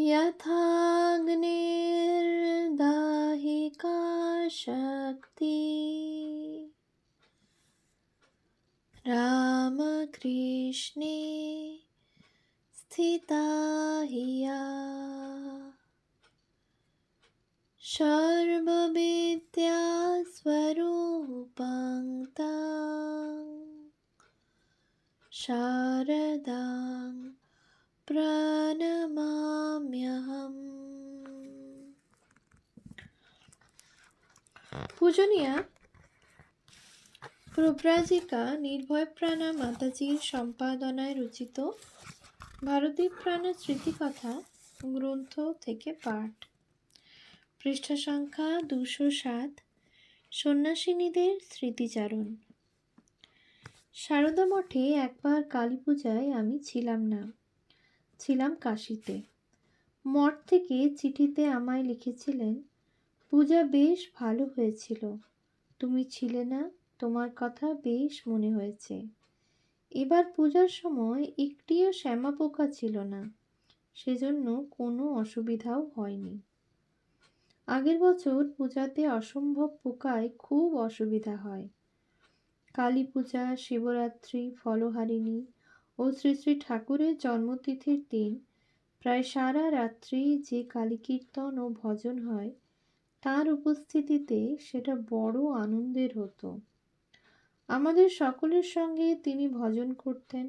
यथाग्निर्दाहिका शक्ति रामकृष्णे स्थिता हिया सर्वविद्या स्वरूपं तां शारदां प्रणमाम्यहम्। পূজনীয়া প্রব্রাজিকা নির্ভয়প্রাণা মাতাজির সম্পাদনায় রচিত ভারতীপ্রাণা স্মৃতিকথা গ্রন্থ থেকে পাঠ। পৃষ্ঠা সংখ্যা 207। সন্ন্যাসিনীদের স্মৃতিচারণ। সারদা মঠে একবার কালী পূজায় আমি ছিলাম না, ছিলাম কাশীতে। মঠ থেকে চিঠিতে আমায় লিখেছিলেন, পূজা বেশ ভালো হয়েছিল, তুমি ছিলে না, তোমার কথা বেশ মনে হয়েছে। এবার পূজার সময় একটিও শ্যামা পোকা ছিল না, সেজন্য কোনো অসুবিধাও হয়নি। আগের বছর পূজাতে অসম্ভব পোকায় খুব অসুবিধা হয়। কালী পূজা, শিবরাত্রি, ফলহারিণী ও শ্রী শ্রী ঠাকুরের জন্মতিথির দিন প্রায় সারা রাত্রি যে কালী কীর্তন ও ভজন হয়, তার উপস্থিতিতে সেটা বড় আনন্দের হতো। আমাদের সকলের সঙ্গে তিনি ভজন করতেন,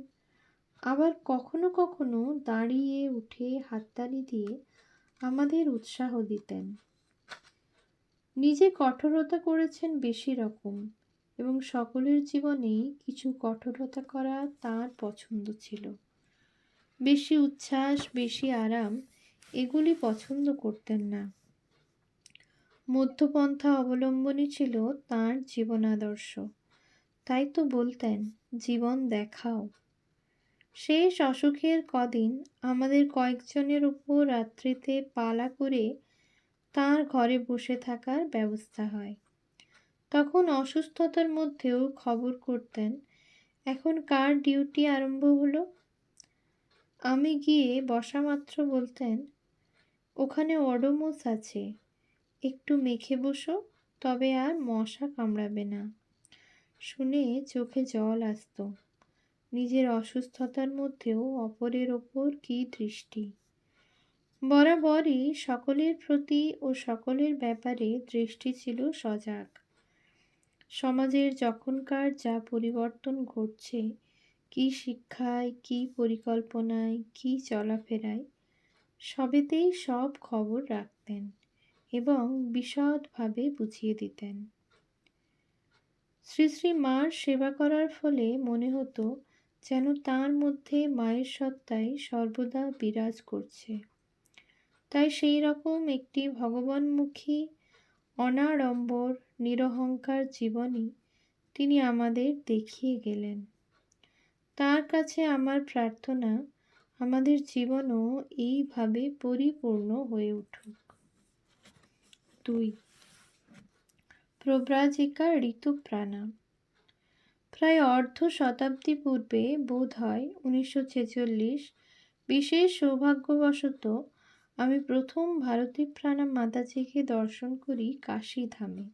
আবার কখনো কখনো দাঁড়িয়ে উঠে হাততালি দিয়ে আমাদের উৎসাহ দিতেন। নিজে কঠোরতা করেছেন বেশি রকম, এবং সকলের জীবনেই কিছু কঠোরতা করা তাঁর পছন্দ ছিল। বেশি উচ্ছ্বাস, বেশি আরাম এগুলি পছন্দ করতেন না। মধ্যপন্থা অবলম্বনই ছিল তাঁর জীবনাদর্শ। তাই তো বলতেন, জীবন দেখাও। শেষ অসুখের কদিন আমাদের কয়েকজনের উপর রাত্রিতে পালা করে তাঁর ঘরে বসে থাকার ব্যবস্থা হয়। তখন অসুস্থতার মধ্যেও খবর করতেন, এখন কার ডিউটি আরম্ভ হলো। আমি গিয়ে বসা মাত্র বলতেন, ওখানে ওডোমস আছে, একটু মেখে বসো, তবে আর মশা কামড়াবে না। শুনে চোখে জল আসত। নিজের অসুস্থতার মধ্যেও অপরের ওপর কী দৃষ্টি! বরাবরই সকলের প্রতি ও সকলের ব্যাপারে দৃষ্টি ছিল সজাগ। সমাজের যখনকার যা পরিবর্তন ঘটছে, কি শিক্ষায়, কি পরিকল্পনায়, কি চলাফেরায়, সবেতেই সব খবর রাখতেন এবং বিশদভাবে বুঝিয়ে দিতেন। শ্রী শ্রী মার সেবা করার ফলে মনে হতো যেন তাঁর মধ্যে মায়ের সত্তাই সর্বদা বিরাজ করছে। তাই সেই রকম একটি ভগবানমুখী, অনাড়ম্বর, নিরহংকার জীবনই তিনি আমাদের দেখিয়ে গেলেন। তার কাছে আমার প্রার্থনা, আমাদের জীবনও এইভাবে পরিপূর্ণ হয়ে উঠুক। 2. প্রব্রাজিকা ঋতুপ্রাণা। প্রায় অর্ধ শতাব্দী পূর্বে, বোধ হয় 1946, বিশেষ সৌভাগ্যবশত আমি প্রথম ভারতীপ্রাণা মাতাজিকে দর্শন করি কাশী ধামে।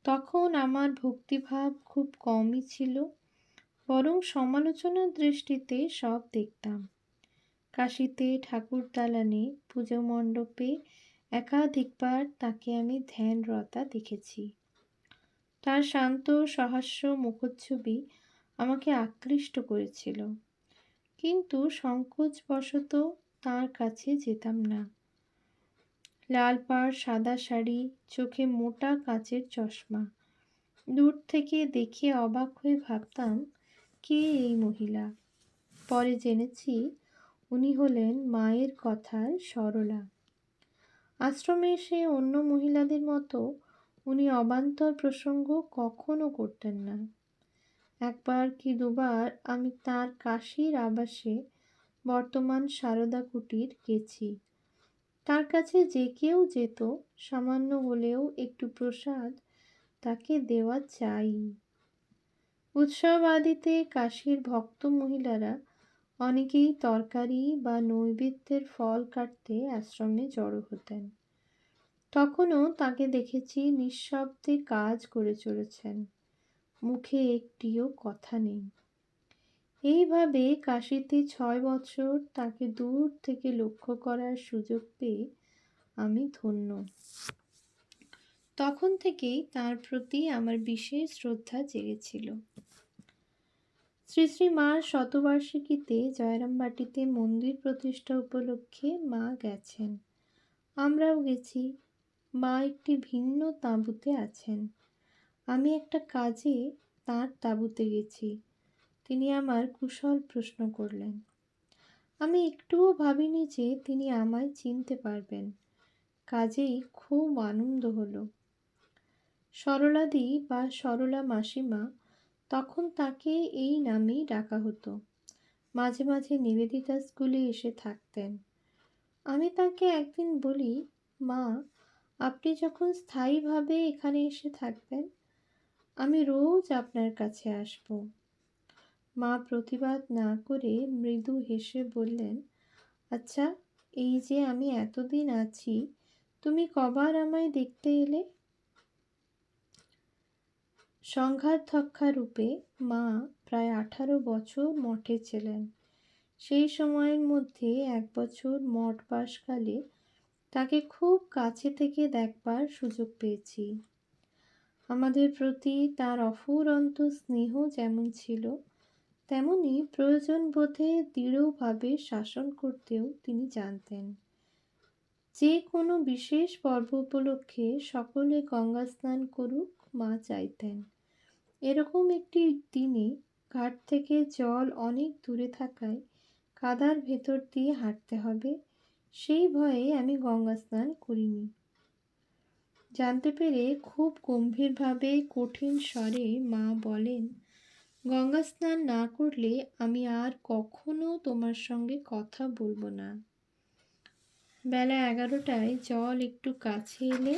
তখন আমার ভক্তিভাব খুব কমই ছিল, বরং সমালোচনার দৃষ্টিতে সব দেখতাম। কাশীতে ঠাকুর দালানে, পুজো মণ্ডপে একাধিকবার তাকে আমি ধ্যানরতা দেখেছি। তার শান্ত সহাস্য মুখচ্ছবি আমাকে আকৃষ্ট করেছিল, কিন্তু সংকোচবশত তাঁর কাছে যেতাম না। লাল পাড় সাদা শাড়ি, চোখে মোটা কাচের চশমা। দূর থেকে দেখে অবাক হয়ে ভাবতাম, কে এই মহিলা? পরে জেনেছি উনি হলেন মায়ের কথার সরলা। আশ্রমে এসে অন্য মহিলাদের মতো উনি অবান্তর প্রসঙ্গ কখনো করতেন না। একবার কি দুবার আমি তাঁর কাশীর আবাসে, বর্তমান সারদা কুটির, গেছি। তার কাছে যে কেউ যেত, সামান্য হলেও একটু প্রসাদ তাকে দেওয়া চাই। উৎসব আদিতে কাশীর ভক্ত মহিলারা অনেকেই তরকারি বা নৈবেদ্যের ফল কাটতে আশ্রমে জড়ো হতেন। তখনও তাকে দেখেছি নিঃশব্দে কাজ করে চলেছেন, মুখে একটিও কথা নেই। এইভাবে কাশীতে 6 বছর তাকে দূর থেকে লক্ষ্য করার সুযোগ পেয়ে আমি ধন্য। তখন থেকেই তার প্রতি আমার বিশেষ শ্রদ্ধা জেগেছিল। শ্রী শ্রী মার শতবার্ষিকীতে জয়রামবাটিতে মন্দির প্রতিষ্ঠা উপলক্ষে মা গেছেন। আমরাও গেছি। মা একটি ভিন্ন তাঁবুতে আছেন। আমি একটা কাজে তাঁর তাঁবুতে গেছি। তিনি আমার কুশল প্রশ্ন করলেন। আমি একটুও ভাবিনি যে তিনি আমায় চিনতে পারবেন। কাজেই খুব আনন্দ হলো। সরলাদি বা সরলা মাসিমা, তখন তাকে এই নামেই ডাকা হতো, মাঝে মাঝে নিবেদিতা স্কুলে এসে থাকতেন। আমি তাকে একদিন বলি, মা, আপনি যখন স্থায়ীভাবে এখানে এসে থাকবেন, আমি রোজ আপনার কাছে আসব। মা প্রতিবাদ না করে মৃদু হেসে বললেন, আচ্ছা, এই যে আমি এতদিন আছি, তুমি কবার আমায় দেখতে এলে? সংঘাতধক্ষা রূপে মা প্রায় 18 বছর মঠে ছিলেন। সেই সময়ের মধ্যে 1 বছর মঠবাসকালে তাকে খুব কাছে থেকে দেখবার সুযোগ পেয়েছি। আমাদের প্রতি তার অফুরন্ত স্নেহ যেমন ছিল, তেমনি প্রয়োজন বোধে দৃঢ়ভাবে শাসন করতেও তিনি জানতেন। যে কোনো বিশেষ পর্ব উপলক্ষে সকলে গঙ্গা স্নান করুক, মা চাইতেন। এরকম একটি দিনে ঘাট থেকে জল অনেক দূরে থাকায় কাদার ভেতর দিয়ে হাঁটতে হবে, সেই ভয়ে আমি গঙ্গা স্নান করিনি। জানতে পেরে খুব গম্ভীরভাবে কঠিন স্বরে মা বলেন, গঙ্গা স্নান না করলে আমি আর কখনো তোমার সঙ্গে কথা বলবো না। বেলা 11টায় জল একটু কাছে এলে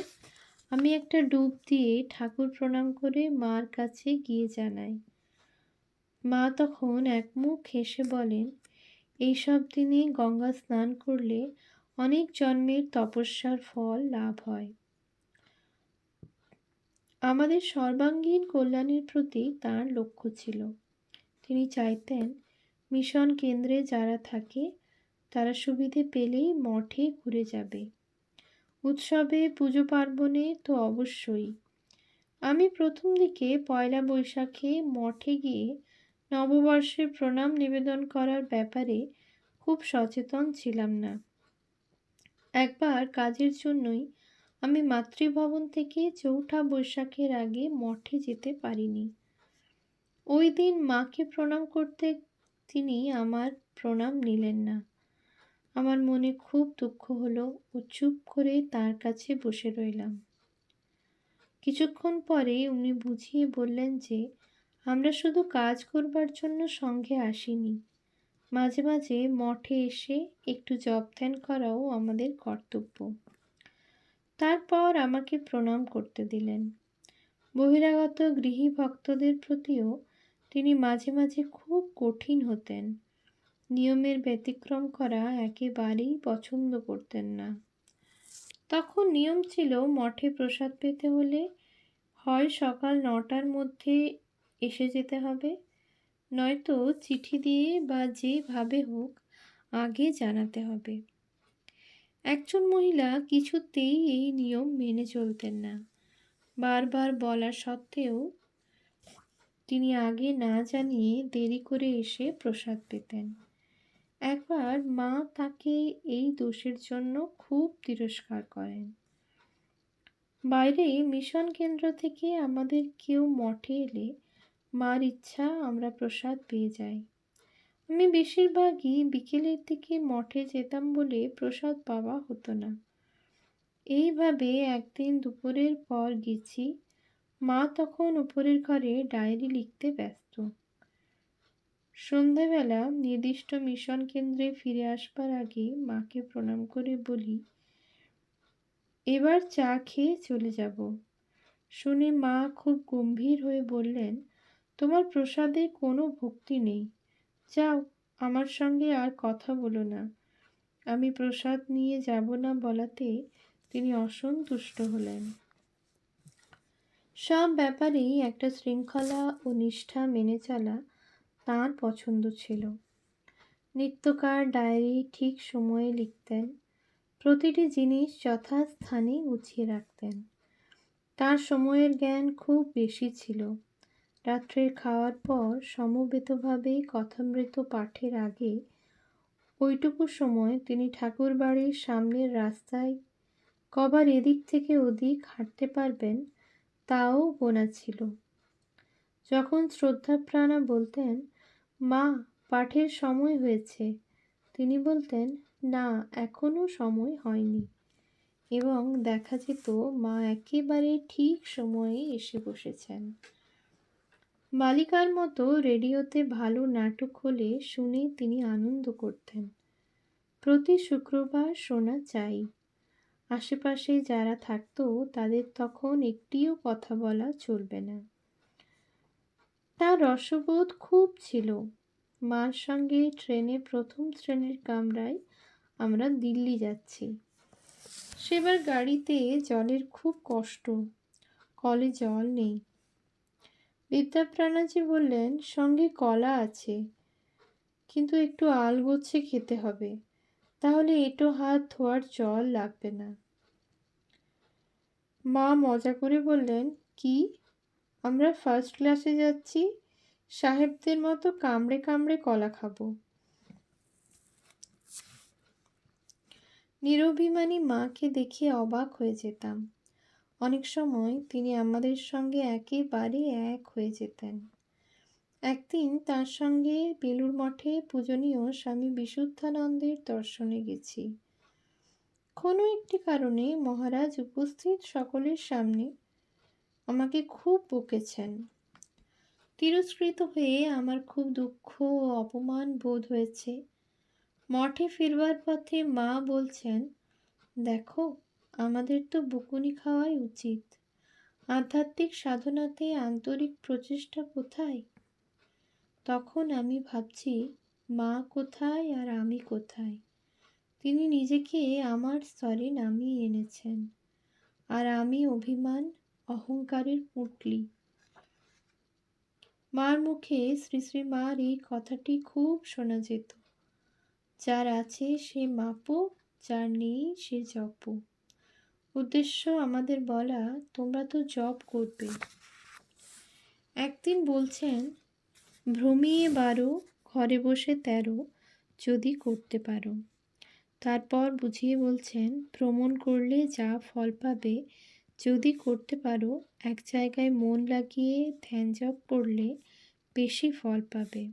আমি একটা ডুব দিয়ে ঠাকুর প্রণাম করে মার কাছে গিয়ে জানাই। মা তখন একমুখ হেসে বলেন, এইসব দিনে গঙ্গা স্নান করলে অনেক জন্মের তপস্যার ফল লাভ হয়। আমাদের সর্বাঙ্গীন কল্যাণের প্রতি তাঁর লক্ষ্য ছিল। তিনি চাইতেন মিশন কেন্দ্রে যারা থাকে তারা সুবিধে পেলেই মঠে ঘুরে যাবে, উৎসবে পুজো পার্বণে তো অবশ্যই। আমি প্রথম দিকে পয়লা বৈশাখে মঠে গিয়ে নববর্ষের প্রণাম নিবেদন করার ব্যাপারে খুব সচেতন ছিলাম না। একবার কাজের জন্যই আমি মাতৃভবন থেকে চৌঠা বৈশাখের আগে মঠে যেতে পারিনি। ওই দিন মাকে প্রণাম করতে তিনি আমার প্রণাম নিলেন না। আমার মনে খুব দুঃখ হলো ও চুপ করে তার কাছে বসে রইলাম। কিছুক্ষণ পরে উনি বুঝিয়ে বললেন যে আমরা শুধু কাজ করবার জন্য সঙ্গে আসিনি, মাঝে মাঝে মঠে এসে একটু জপ ধ্যান করাও আমাদের কর্তব্য। তারপর আমাকে প্রণাম করতে দিলেন। বহিরাগত গৃহী ভক্তদের প্রতিও তিনি মাঝে মাঝে খুব কঠিন হতেন। নিয়মের ব্যতিক্রম করা একেবারেই পছন্দ করতেন না। তখন নিয়ম ছিল মঠে প্রসাদ পেতে হলে হয় সকাল 9টার মধ্যে এসে যেতে হবে, নয়তো চিঠি দিয়ে বা যেভাবে হোক আগে জানাতে হবে। একজন মহিলা কিছুতেই এই নিয়ম মেনে চলতেন না। বারবার বলা সত্ত্বেও তিনি আগে না জানিয়ে দেরি করে এসে প্রসাদ পেতেন। একবার মা তাকে এই দোষের জন্য খুব তিরস্কার করেন। বাইরে মিশন কেন্দ্র থেকে আমাদের কেউ মঠে এলে মার ইচ্ছা আমরা প্রসাদ পেয়ে যাই। আমি বেশিরভাগই বিকেলের দিকে মঠে যেতাম বলে প্রসাদ পাওয়া হতো না। এইভাবে একদিন দুপুরের পর গেছি। মা তখন উপরের ঘরে ডায়েরি লিখতে ব্যস্ত। সন্ধ্যাবেলা নির্দিষ্ট মিশন কেন্দ্রে ফিরে আসবার আগে মাকে প্রণাম করে বলি, এবার চা খেয়ে চলে যাব। শুনে মা খুব গম্ভীর হয়ে বললেন, তোমার প্রসাদে কোনো ভক্তি নেই, যাও আমার সঙ্গে আর কথা বলো না। আমি প্রসাদ নিয়ে যাব না বলাতে তিনি অসন্তুষ্ট হলেন। সব ব্যাপারেই একটা শৃঙ্খলা ও নিষ্ঠা মেনে চলা তাঁর পছন্দ ছিল। নিত্যকার ডায়েরি ঠিক সময়ে লিখতেন, প্রতিটি জিনিস যথাস্থানে গুছিয়ে রাখতেন। তার সময়ের জ্ঞান খুব বেশি ছিল। রাত্রের খাওয়ার পর সমবেতভাবে কথামৃত পাঠের আগে ওইটুকু সময় তিনি ঠাকুর বাড়ির সামনের রাস্তায় কবার এদিক থেকে ওদিক হাঁটতে পারবেন তাও গোনা ছিল। যখন শ্রদ্ধাপ্রাণা বলতেন, মা, পাঠের সময় হয়েছে, তিনি বলতেন, না, এখনো সময় হয়নি, এবং দেখা যেত মা একেবারে ঠিক সময়ে এসে বসেছেন। বালিকার মতো রেডিওতে ভালো নাটক হলে শুনে তিনি আনন্দ করতেন। প্রতি শুক্রবার শোনা চাই। আশেপাশে যারা থাকতো তাদের তখন একটিও কথা বলা চলবে না। তার রসবোধ খুব ছিল। মার সঙ্গে ট্রেনে প্রথম শ্রেণীর কামরায় আমরা দিল্লি যাচ্ছি। সেবার গাড়িতে জলের খুব কষ্ট, কলে জল নেই। বিদ্যাপ্রাণাজি বললেন, সঙ্গে কলা আছে, কিন্তু একটু আলগোছে খেতে হবে, তাহলে এঁটো হাত ধোয়ার জল লাগবে না। মা মজা করে বললেন, কি, আমরা ফার্স্ট ক্লাসে যাচ্ছি, সাহেবদের মতো কামড়ে কামড়ে কলা খাবো। নিরভিমানী মাকে দেখে অবাক হয়ে যেতাম। অনেক সময় তিনি আমাদের সঙ্গে একেবারে এক হয়ে যেতেন। একদিন তার সঙ্গে বেলুড় মঠে পূজনীয় স্বামী বিশুদ্ধানন্দের দর্শনে গেছি। কোনো একটি কারণে মহারাজ উপস্থিত সকলের সামনে আমাকে খুব বকেছেন। তিরস্কৃত হয়ে আমার খুব দুঃখ ও অপমান বোধ হয়েছে। মঠে ফিরবার পথে মা বলছেন, দেখো, আমাদের তো বকুনি খাওয়াই উচিত। আধ্যাত্মিক সাধনাতে আন্তরিক প্রচেষ্টা কোথায়? তখন আমি ভাবছি, মা কোথায় আর আমি কোথায়? তিনি নিজেকে আমার স্তরে নামিয়ে এনেছেন, আর আমি অভিমান অহংকারের পুঁটলি। মার মুখে শ্রী শ্রী মার এই কথাটি খুব শোনা যেত, যার আছে সে মাপো, যার নেই সে জপো। উদ্দেশ্য আমাদের বলা, তোমরা তো জপ করবে। একদিন বলছেন, ভ্রমিয়ে 12, ঘরে বসে 13, যদি করতে পারো। তারপর বুঝিয়ে বলছেন, ভ্রমণ করলে যা ফল পাবে, যদি করতে পারো, এক জায়গায় মন লাগিয়ে ধ্যান জপ করলে বেশি ফল পাবে।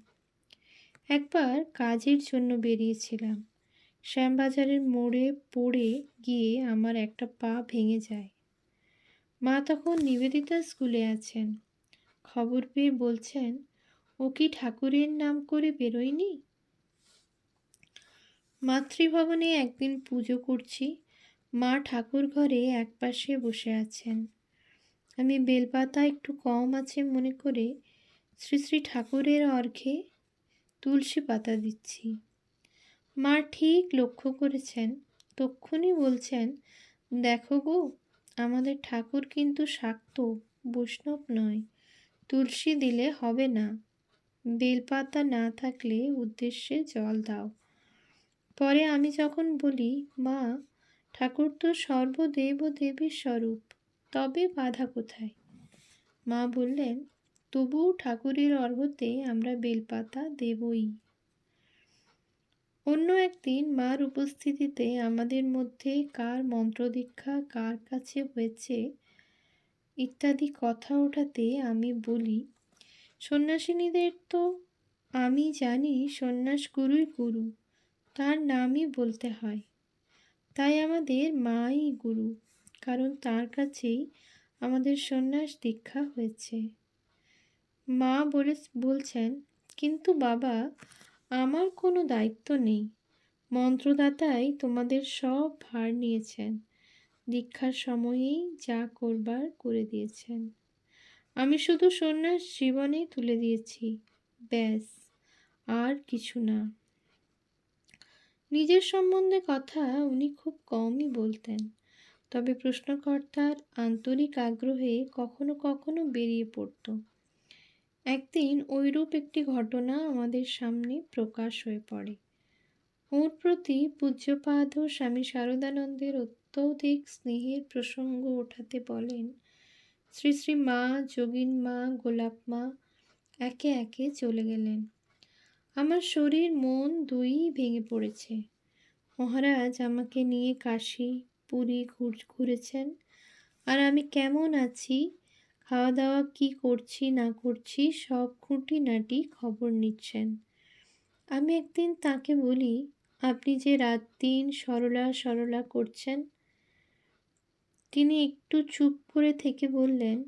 একবার কাজের জন্য বেরিয়েছিলাম। শ্যামবাজারের মোড়ে পড়ে গিয়ে আমার একটা পা ভেঙে যায়। মা তখন নিবেদিতা স্কুলে আছেন। খবর পেয়ে বলছেন, ও কি ঠাকুরের নাম করে বেরোয়নি? মাতৃভবনে একদিন পুজো করছি। মা ঠাকুর ঘরে একপাশে বসে আছেন। আমি বেলপাতা একটু কম আছে মনে করে শ্রী শ্রী ঠাকুরের অর্ঘ্যে তুলসী পাতা দিচ্ছি। মা ঠিক লক্ষ্য করেছেন, তক্ষুনি বলছেন, দেখো গো, আমাদের ঠাকুর কিন্তু শাক্ত, বৈষ্ণব নয়, তুলসী দিলে হবে না। বেলপাতা না থাকলে উদ্দেশ্যে জল দাও। পরে আমি যখন বলি, মা, ঠাকুর তো সর্বদেব ও দেবীর স্বরূপ, তবে বাধা কোথায়? মা বললেন, তবুও ঠাকুরের অর্ঘ্যতে আমরা বেলপাতা দেবই। অন্য একদিন মার উপস্থিতিতে আমাদের মধ্যে কার মন্ত্রদীক্ষা কার কাছে হয়েছে ইত্যাদি কথা ওঠাতে আমি বলি, সন্ন্যাসিনীদের তো আমি জানি সন্ন্যাস গুরুই গুরু, তার নামই বলতে হয়। তাই আমাদের মাই গুরু, কারণ তার কাছেই আমাদের সন্ন্যাস দীক্ষা হয়েছে। মা বলছেন, কিন্তু বাবা, আমার কোনো দায়িত্ব নেই, মন্ত্রদাতাই তোমাদের সব ভার নিয়েছেন, দীক্ষার সময়েই যা করবার করে দিয়েছেন। আমি শুধু সন্ন্যাস জীবনে তুলে দিয়েছি, ব্যাস, আর কিছু না। নিজের সম্বন্ধে কথা উনি খুব কমই বলতেন, তবে প্রশ্নকর্তার আন্তরিক আগ্রহে কখনো কখনো বেরিয়ে পড়ত। একদিন ঐরূপ একটি ঘটনা আমাদের সামনে প্রকাশ হয়ে পড়ে। ওর প্রতি পূজ্যপাদ ও স্বামী শারদানন্দের অত্যধিক স্নেহের প্রসঙ্গ ওঠাতে বলেন, শ্রী শ্রী মা, যোগিন মা, গোলাপ মা একে একে চলে গেলেন। আমার শরীর মন দুইই ভেঙে পড়েছে। মহারাজ আমাকে নিয়ে কাশী, পুরী ঘুরেছেন, আর আমি কেমন আছি, খাওয়া দাওয়া কি করছি না করছি সব খুঁটিনাটি খবর নিচ্ছেন। আমি একদিন তাকে বলি, আপনি যে রাত দিন সরলা সরলা করছেন। তিনি একটু চুপ করে থেকে বললেন,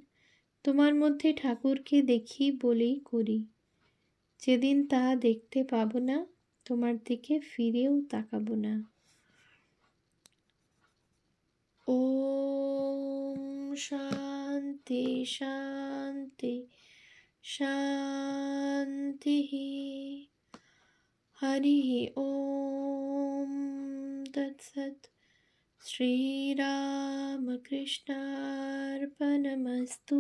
তোমার মধ্যে ঠাকুরকে দেখি বলেই করি। যেদিন তা দেখতে পাবো না, তোমার দিকে ফিরেও তাকাবো না। ওম শান্তি শান্তি শান্তি। হরি ওম তৎসৎ। শ্রীরামকৃষ্ণার্পণমস্তু।